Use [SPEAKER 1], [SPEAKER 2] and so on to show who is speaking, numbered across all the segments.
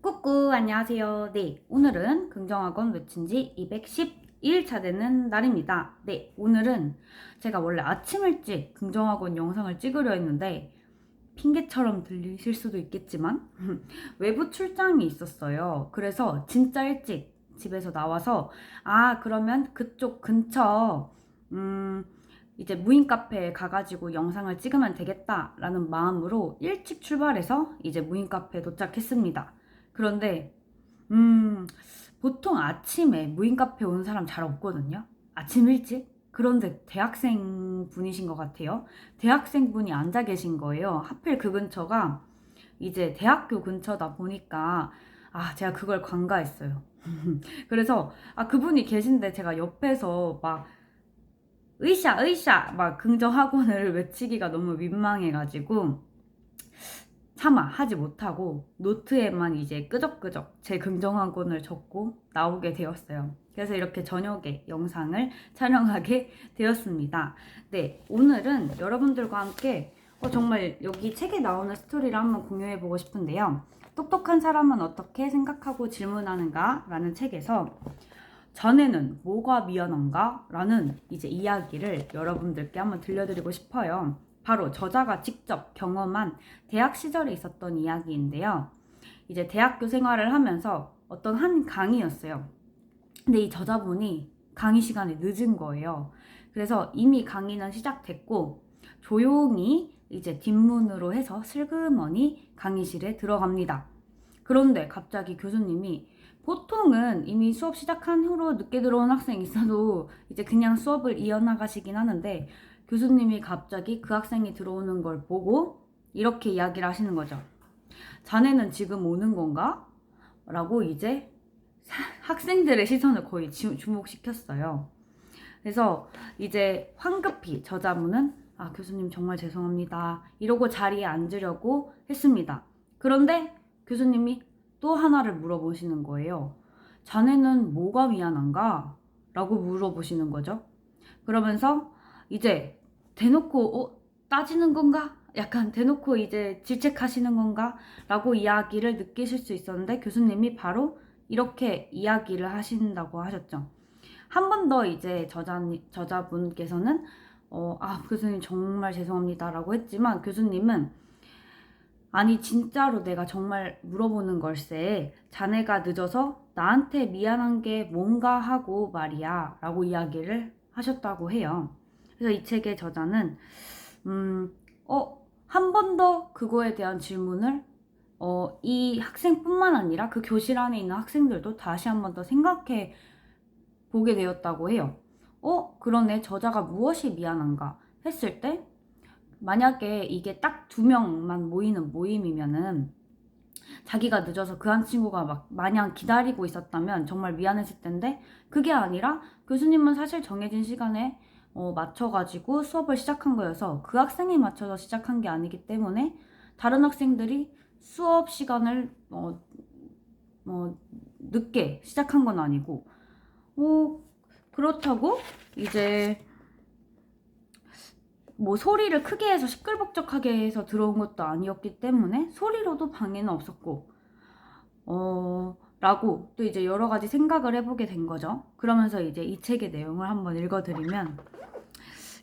[SPEAKER 1] 꾸꾸 안녕하세요. 네, 오늘은 긍정학원 외친 지 211일차 되는 날입니다. 네, 오늘은 제가 원래 아침 일찍 긍정학원 영상을 찍으려 했는데 핑계처럼 들리실 수도 있겠지만 외부 출장이 있었어요. 그래서 진짜 일찍 집에서 나와서 그러면 그쪽 근처 이제 무인 카페에 가가지고 영상을 찍으면 되겠다라는 마음으로 일찍 출발해서 이제 무인 카페에 도착했습니다. 그런데 보통 아침에 무인 카페 온 사람 잘 없거든요. 아침 일찍? 그런데 대학생 분이신 것 같아요. 대학생 분이 앉아 계신 거예요. 하필 그 근처가 이제 대학교 근처다 보니까 제가 그걸 관가했어요. 그래서 그분이 계신데 제가 옆에서 막 으쌰 으쌰 막 긍정학원을 외치기가 너무 민망해가지고 차마 하지 못하고 노트에만 이제 끄적끄적 제 긍정학원을 적고 나오게 되었어요. 그래서 이렇게 저녁에 영상을 촬영하게 되었습니다. 네, 오늘은 여러분들과 함께 정말 여기 책에 나오는 스토리를 한번 공유해보고 싶은데요. 똑똑한 사람은 어떻게 생각하고 질문하는가? 라는 책에서 자네는 뭐가 미안한가? 라는 이제 이야기를 여러분들께 한번 들려드리고 싶어요. 바로 저자가 직접 경험한 대학 시절에 있었던 이야기인데요. 이제 대학교 생활을 하면서 어떤 한 강의였어요. 근데 이 저자분이 강의 시간에 늦은 거예요. 그래서 이미 강의는 시작됐고 조용히 이제 뒷문으로 해서 슬그머니 강의실에 들어갑니다. 그런데 갑자기 교수님이 보통은 이미 수업 시작한 후로 늦게 들어온 학생이 있어도 이제 그냥 수업을 이어나가시긴 하는데 교수님이 갑자기 그 학생이 들어오는 걸 보고 이렇게 이야기를 하시는 거죠. 자네는 지금 오는 건가? 라고 이제 학생들의 시선을 거의 주목시켰어요. 그래서 이제 황급히 저자분은 교수님 정말 죄송합니다. 이러고 자리에 앉으려고 했습니다. 그런데 교수님이 또 하나를 물어보시는 거예요. 자네는 뭐가 미안한가? 라고 물어보시는 거죠. 그러면서 이제 대놓고 따지는 건가? 약간 대놓고 이제 질책하시는 건가? 라고 이야기를 느끼실 수 있었는데 교수님이 바로 이렇게 이야기를 하신다고 하셨죠. 한 번 더 이제 저자분께서는 교수님 정말 죄송합니다 라고 했지만 교수님은 아니 진짜로 내가 정말 물어보는 걸세. 자네가 늦어서 나한테 미안한 게 뭔가 하고 말이야 라고 이야기를 하셨다고 해요. 그래서 이 책의 저자는 한 번 더 그거에 대한 질문을 이 학생뿐만 아니라 그 교실 안에 있는 학생들도 다시 한 번 더 생각해 보게 되었다고 해요. 그러네. 저자가 무엇이 미안한가 했을 때 만약에 이게 딱 2명만 모이는 모임이면은 자기가 늦어서 그 한 친구가 막 마냥 기다리고 있었다면 정말 미안했을 텐데 그게 아니라 교수님은 사실 정해진 시간에 맞춰가지고 수업을 시작한 거여서 그 학생이 맞춰서 시작한 게 아니기 때문에 다른 학생들이 수업 시간을 늦게 시작한 건 아니고 그렇다고 이제 뭐 소리를 크게 해서 시끌벅적하게 해서 들어온 것도 아니었기 때문에 소리로도 방해는 없었고 라고 또 이제 여러 가지 생각을 해보게 된 거죠. 그러면서 이제 이 책의 내용을 한번 읽어드리면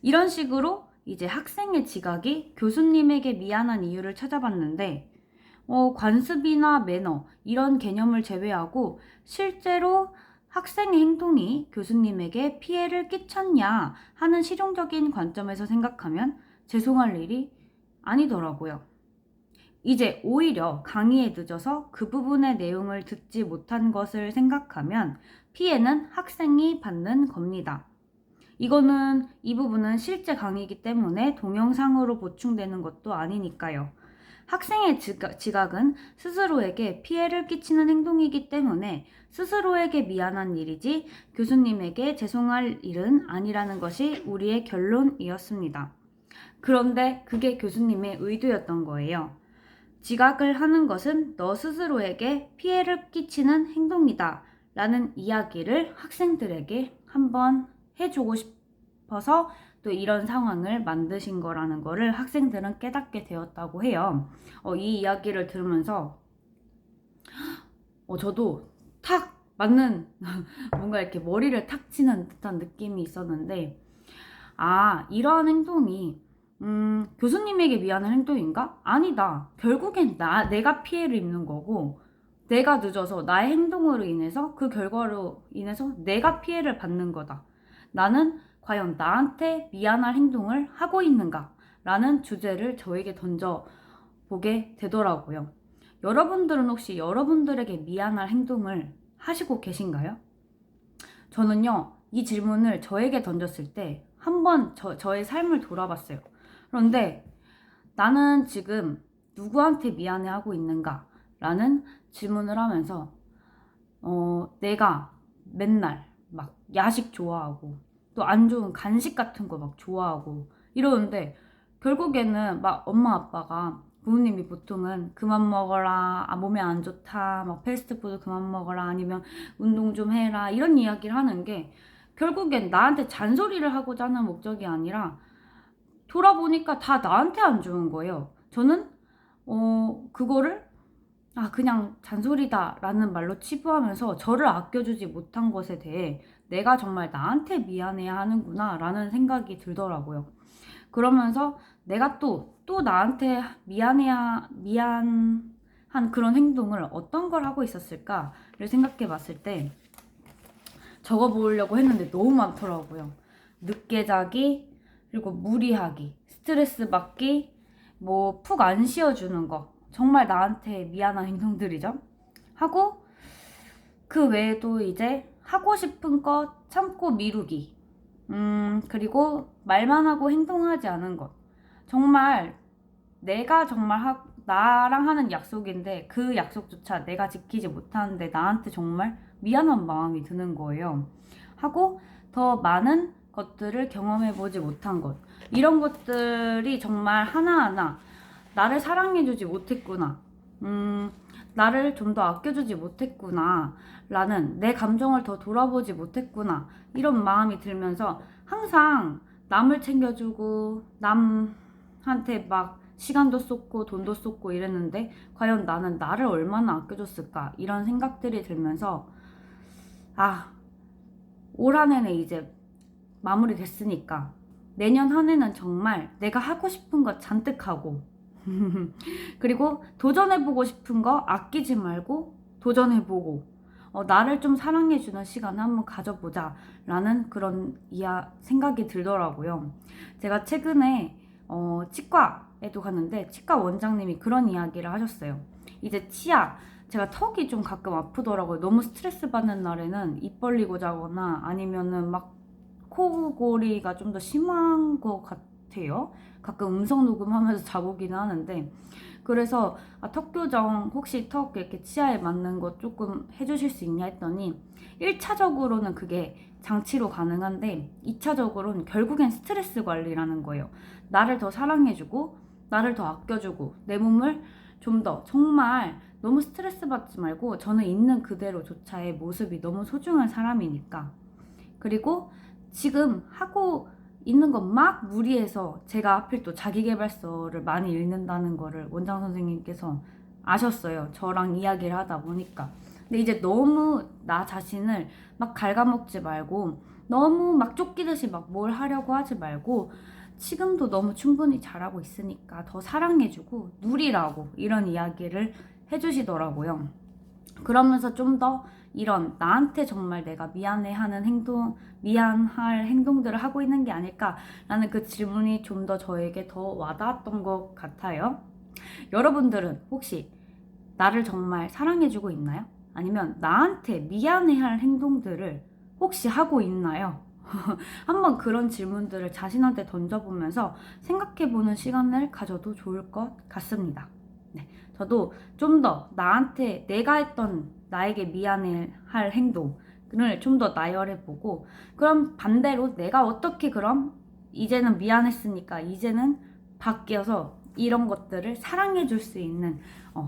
[SPEAKER 1] 이런 식으로 이제 학생의 지각이 교수님에게 미안한 이유를 찾아봤는데 관습이나 매너 이런 개념을 제외하고 실제로 학생의 행동이 교수님에게 피해를 끼쳤냐 하는 실용적인 관점에서 생각하면 죄송할 일이 아니더라고요. 이제 오히려 강의에 늦어서 그 부분의 내용을 듣지 못한 것을 생각하면 피해는 학생이 받는 겁니다. 이 부분은 실제 강의이기 때문에 동영상으로 보충되는 것도 아니니까요. 학생의 지각은 스스로에게 피해를 끼치는 행동이기 때문에 스스로에게 미안한 일이지 교수님에게 죄송할 일은 아니라는 것이 우리의 결론이었습니다. 그런데 그게 교수님의 의도였던 거예요. 지각을 하는 것은 너 스스로에게 피해를 끼치는 행동이다 라는 이야기를 학생들에게 한번 해주고 싶어서 또 이런 상황을 만드신 거라는 거를 학생들은 깨닫게 되었다고 해요. 이 이야기를 들으면서 저도 탁 맞는 뭔가 이렇게 머리를 탁 치는 듯한 느낌이 있었는데, 이러한 행동이 교수님에게 미안한 행동인가? 아니다. 결국엔 내가 피해를 입는 거고, 내가 늦어서 나의 행동으로 인해서 그 결과로 인해서 내가 피해를 받는 거다. 나는 과연 나한테 미안할 행동을 하고 있는가? 라는 주제를 저에게 던져보게 되더라고요. 여러분들은 혹시 여러분들에게 미안할 행동을 하시고 계신가요? 저는요, 이 질문을 저에게 던졌을 때 한번 저의 삶을 돌아봤어요. 그런데 나는 지금 누구한테 미안해 하고 있는가? 라는 질문을 하면서 내가 맨날 막 야식 좋아하고 또 안 좋은 간식 같은 거 막 좋아하고 이러는데, 결국에는 막 엄마 아빠가, 부모님이 보통은 그만 먹어라, 몸에 안 좋다, 막 패스트푸드 그만 먹어라, 아니면 운동 좀 해라, 이런 이야기를 하는 게 결국엔 나한테 잔소리를 하고자 하는 목적이 아니라, 돌아보니까 다 나한테 안 좋은 거예요. 저는 그거를 그냥 잔소리다 라는 말로 치부하면서 저를 아껴주지 못한 것에 대해 내가 정말 나한테 미안해야 하는구나 라는 생각이 들더라고요. 그러면서 내가 또 나한테 미안한 그런 행동을 어떤 걸 하고 있었을까를 생각해 봤을 때 적어보려고 했는데 너무 많더라고요. 늦게 자기, 그리고 무리하기, 스트레스 받기, 뭐 푹 안 쉬어주는 거, 정말 나한테 미안한 행동들이죠. 하고 그 외에도 이제 하고 싶은 것 참고 미루기, 그리고 말만 하고 행동하지 않은 것. 정말 내가 정말 나랑 하는 약속인데 그 약속조차 내가 지키지 못하는데 나한테 정말 미안한 마음이 드는 거예요. 하고 더 많은 것들을 경험해보지 못한 것, 이런 것들이 정말 하나하나 나를 사랑해주지 못했구나, 나를 좀 더 아껴주지 못했구나 라는, 내 감정을 더 돌아보지 못했구나, 이런 마음이 들면서 항상 남을 챙겨주고 남한테 막 시간도 쏟고 돈도 쏟고 이랬는데 과연 나는 나를 얼마나 아껴줬을까, 이런 생각들이 들면서 올 한 해는 이제 마무리 됐으니까 내년 한 해는 정말 내가 하고 싶은 거 잔뜩 하고 그리고 도전해보고 싶은 거 아끼지 말고 도전해보고, 나를 좀 사랑해주는 시간을 한번 가져보자 라는 그런 생각이 들더라고요. 제가 최근에 치과에도 갔는데 치과 원장님이 그런 이야기를 하셨어요. 이제 제가 턱이 좀 가끔 아프더라고요. 너무 스트레스 받는 날에는 입 벌리고 자거나 아니면은 막 코골이가 좀 더 심한 것 같아요. 가끔 음성 녹음하면서 자보기는 하는데, 그래서 턱 교정 혹시 턱 이렇게 치아에 맞는 거 조금 해주실 수 있냐 했더니 1차적으로는 그게 장치로 가능한데 2차적으로는 결국엔 스트레스 관리라는 거예요. 나를 더 사랑해주고 나를 더 아껴주고 내 몸을 좀 더 정말 너무 스트레스 받지 말고, 저는 있는 그대로조차의 모습이 너무 소중한 사람이니까. 그리고 지금 하고 있는 것 막 무리해서 제가 하필 또 자기계발서를 많이 읽는다는 거를 원장 선생님께서 아셨어요. 저랑 이야기를 하다 보니까. 근데 이제 너무 나 자신을 막 갉아먹지 말고, 너무 막 쫓기듯이 막 뭘 하려고 하지 말고, 지금도 너무 충분히 잘하고 있으니까 더 사랑해주고 누리라고, 이런 이야기를 해주시더라고요. 그러면서 좀 더 이런 나한테 정말 내가 미안해하는 미안할 행동들을 하고 있는 게 아닐까라는 그 질문이 좀 더 저에게 더 와닿았던 것 같아요. 여러분들은 혹시 나를 정말 사랑해주고 있나요? 아니면 나한테 미안해할 행동들을 혹시 하고 있나요? 한번 그런 질문들을 자신한테 던져보면서 생각해보는 시간을 가져도 좋을 것 같습니다. 네, 저도 좀 더 나한테 내가 했던 나에게 미안해할 행동을 좀 더 나열해보고, 그럼 반대로 내가 어떻게 그럼 이제는 미안했으니까 이제는 바뀌어서 이런 것들을 사랑해줄 수 있는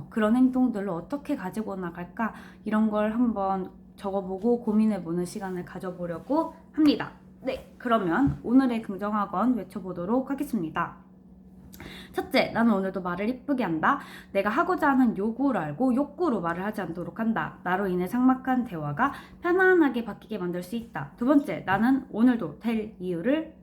[SPEAKER 1] 그런 행동들로 어떻게 가지고 나갈까, 이런 걸 한번 적어보고 고민해보는 시간을 가져보려고 합니다. 네, 그러면 오늘의 긍정학원 외쳐보도록 하겠습니다. 첫째, 나는 오늘도 말을 이쁘게 한다. 내가 하고자 하는 요구를 알고 욕구로 말을 하지 않도록 한다. 나로 인해 삭막한 대화가 편안하게 바뀌게 만들 수 있다. 두 번째, 나는 오늘도 될 이유를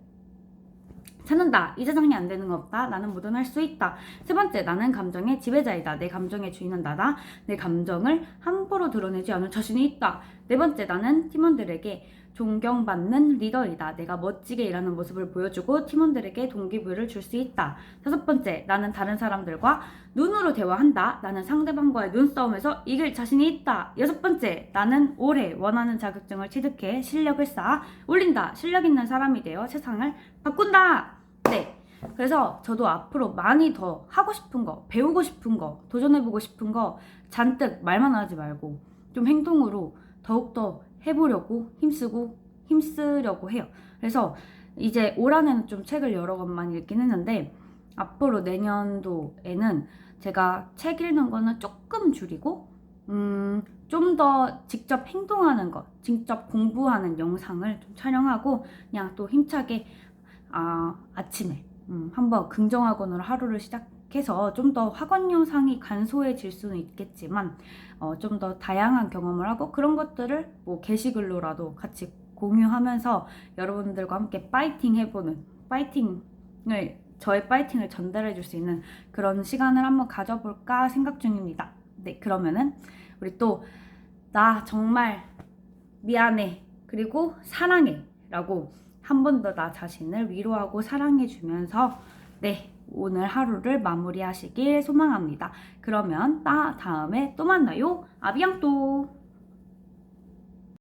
[SPEAKER 1] 찾는다. 이 세상에 안 되는 거 없다. 나는 뭐든 할 수 있다. 세 번째, 나는 감정의 지배자이다. 내 감정의 주인은 나다. 내 감정을 함부로 드러내지 않을 자신이 있다. 네 번째, 나는 팀원들에게 존경받는 리더이다. 내가 멋지게 일하는 모습을 보여주고 팀원들에게 동기부여를 줄 수 있다. 다섯 번째, 나는 다른 사람들과 눈으로 대화한다. 나는 상대방과의 눈싸움에서 이길 자신이 있다. 여섯 번째, 나는 올해 원하는 자격증을 취득해 실력을 쌓아 올린다. 실력 있는 사람이 되어 세상을 바꾼다. 네. 그래서 저도 앞으로 많이 더 하고 싶은 거, 배우고 싶은 거, 도전해보고 싶은 거 잔뜩 말만 하지 말고 좀 행동으로 더욱더 해보려고 힘쓰려고 해요. 그래서 이제 올 한해는 좀 책을 여러 권만 읽긴 했는데 앞으로 내년도에는 제가 책 읽는 거는 조금 줄이고 좀 더 직접 행동하는 것, 직접 공부하는 영상을 좀 촬영하고 그냥 또 힘차게 아침에 한번 긍정학원으로 하루를 시작해서 좀 더 학원 영상이 간소해질 수는 있겠지만 좀 더 다양한 경험을 하고 그런 것들을 뭐 게시글로라도 같이 공유하면서 여러분들과 함께 파이팅 해보는 저의 파이팅을 전달해 줄 수 있는 그런 시간을 한번 가져볼까 생각 중입니다. 네, 그러면은 우리 또 나 정말 미안해 그리고 사랑해 라고 한 번 더 나 자신을 위로하고 사랑해 주면서 네, 오늘 하루를 마무리하시길 소망합니다. 그러면 다음에 또 만나요. 아비앙또.